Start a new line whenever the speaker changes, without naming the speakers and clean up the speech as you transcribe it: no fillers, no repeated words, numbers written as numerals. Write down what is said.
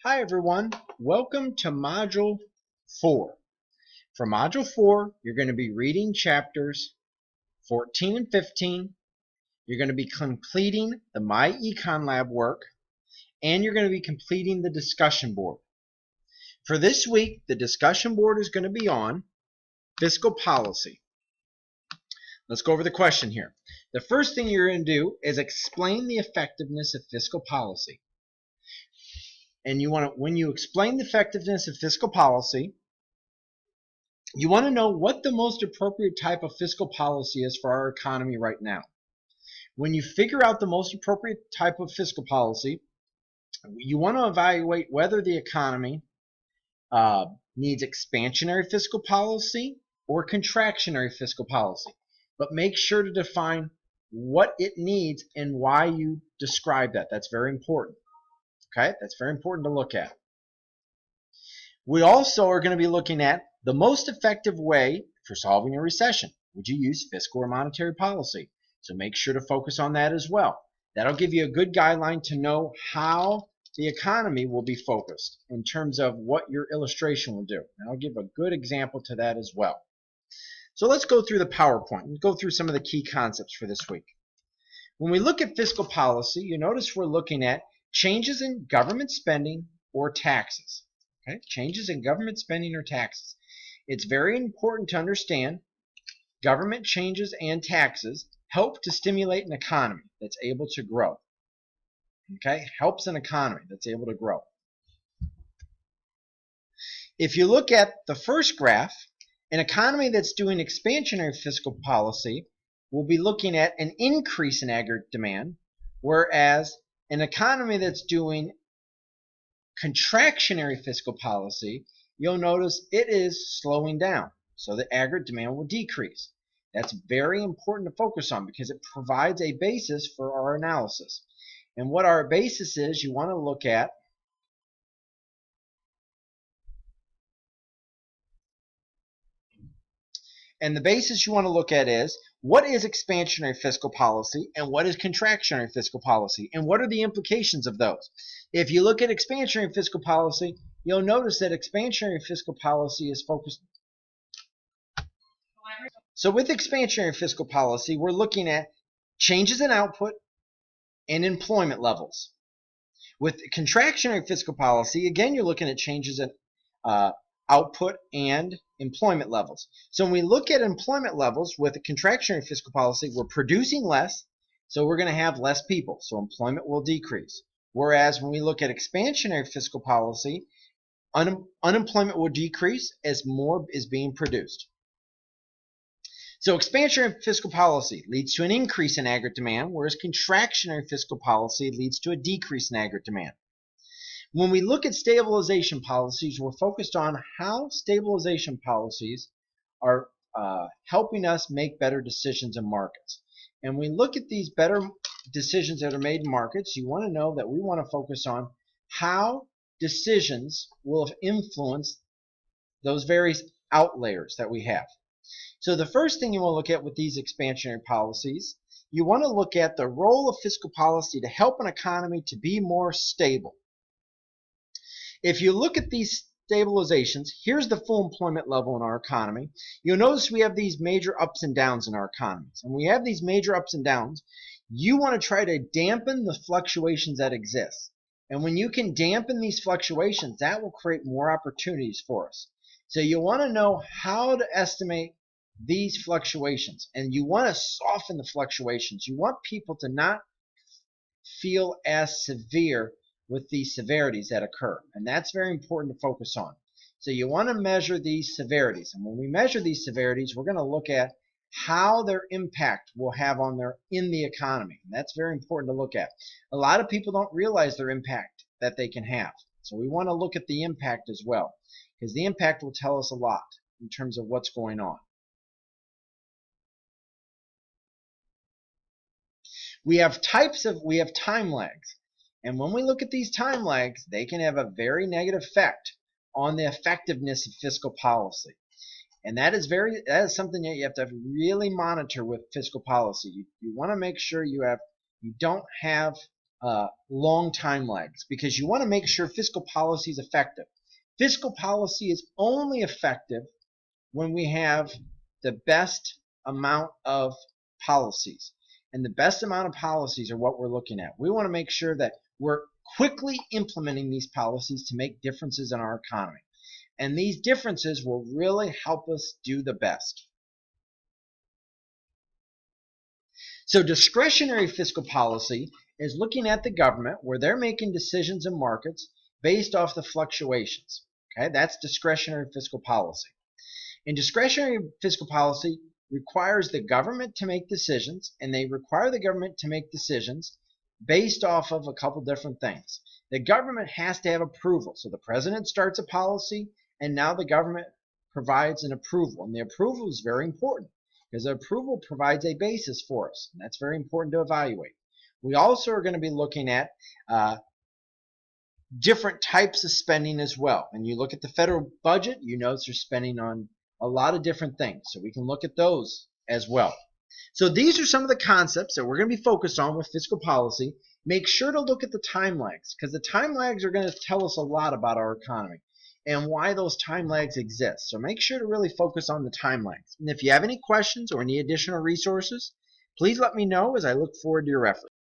Hi everyone, welcome to Module 4. For Module 4, you're going to be reading chapters 14 and 15. You're going to be completing the My Econ Lab work, and you're going to be completing the discussion board. For this week, the discussion board is going to be on fiscal policy. Let's go over the question here. The first thing you're going to do is explain the effectiveness of fiscal policy. And when you explain the effectiveness of fiscal policy, you want to know what the most appropriate type of fiscal policy is for our economy right now. When you figure out the most appropriate type of fiscal policy, you want to evaluate whether the economy needs expansionary fiscal policy or contractionary fiscal policy. But make sure to define what it needs and why you describe that. That's very important. Okay, that's very important to look at. We also are going to be looking at the most effective way for solving a recession. Would you use fiscal or monetary policy? So make sure to focus on that as well. That'll give you a good guideline to know how the economy will be focused in terms of what your illustration will do. And I'll give a good example to that as well. So let's go through the PowerPoint and go through some of the key concepts for this week. When we look at fiscal policy, you notice we're looking at changes in government spending or taxes. Okay? Changes in government spending or taxes. It's very important to understand government changes and taxes help to stimulate an economy that's able to grow. Okay? Helps an economy that's able to grow. If you look at the first graph, an economy that's doing expansionary fiscal policy will be looking at an increase in aggregate demand, whereas an economy that's doing contractionary fiscal policy, you'll notice it is slowing down. So the aggregate demand will decrease. That's very important to focus on because it provides a basis for our analysis. And what our basis is, you want to look at is what is expansionary fiscal policy and what is contractionary fiscal policy and what are the implications of those. If you look at expansionary fiscal policy, you'll notice that expansionary fiscal policy is focused. So with expansionary fiscal policy, we're looking at changes in output and employment levels. With contractionary fiscal policy, again, you're looking at changes in output and employment levels. So when we look at employment levels with a contractionary fiscal policy, we're producing less, so we're going to have less people, so employment will decrease. Whereas when we look at expansionary fiscal policy, unemployment will decrease as more is being produced. So expansionary fiscal policy leads to an increase in aggregate demand, whereas contractionary fiscal policy leads to a decrease in aggregate demand. When we look at stabilization policies, we're focused on how stabilization policies are helping us make better decisions in markets. And we look at these better decisions that are made in markets, you want to know that we want to focus on how decisions will influence those various outliers that we have. So the first thing you want to look at with these expansionary policies, you want to look at the role of fiscal policy to help an economy to be more stable. If you look at these stabilizations, here's the full employment level in our economy. You'll notice we have these major ups and downs in our economies. And we have these major ups and downs. You want to try to dampen the fluctuations that exist. And when you can dampen these fluctuations, that will create more opportunities for us. So you want to know how to estimate these fluctuations. And you want to soften the fluctuations. You want people to not feel as severe with these severities that occur. And that's very important to focus on. So you want to measure these severities. And when we measure these severities, we're going to look at how their impact will have on in the economy. And that's very important to look at. A lot of people don't realize their impact that they can have. So we want to look at the impact as well, because the impact will tell us a lot in terms of what's going on. We have time lags. And when we look at these time lags, they can have a very negative effect on the effectiveness of fiscal policy. And that is something that you have to really monitor with fiscal policy. You want to make sure you don't have long time lags, because you want to make sure fiscal policy is effective. Fiscal policy is only effective when we have the best amount of policies. And the best amount of policies are what we're looking at. We want to make sure that we're quickly implementing these policies to make differences in our economy. And these differences will really help us do the best. So discretionary fiscal policy is looking at the government where they're making decisions in markets based off the fluctuations. Okay, that's discretionary fiscal policy. And discretionary fiscal policy requires the government to make decisions, and they require the government to make decisions based off of a couple different things. The government has to have approval. So the president starts a policy, and now the government provides an approval. And the approval is very important because the approval provides a basis for us, and that's very important to evaluate. We also are going to be looking at different types of spending as well. And you look at the federal budget, you notice they're spending on a lot of different things. So we can look at those as well. So these are some of the concepts that we're going to be focused on with fiscal policy. Make sure to look at the time lags, because the time lags are going to tell us a lot about our economy and why those time lags exist. So make sure to really focus on the time lags. And if you have any questions or any additional resources, please let me know as I look forward to your efforts.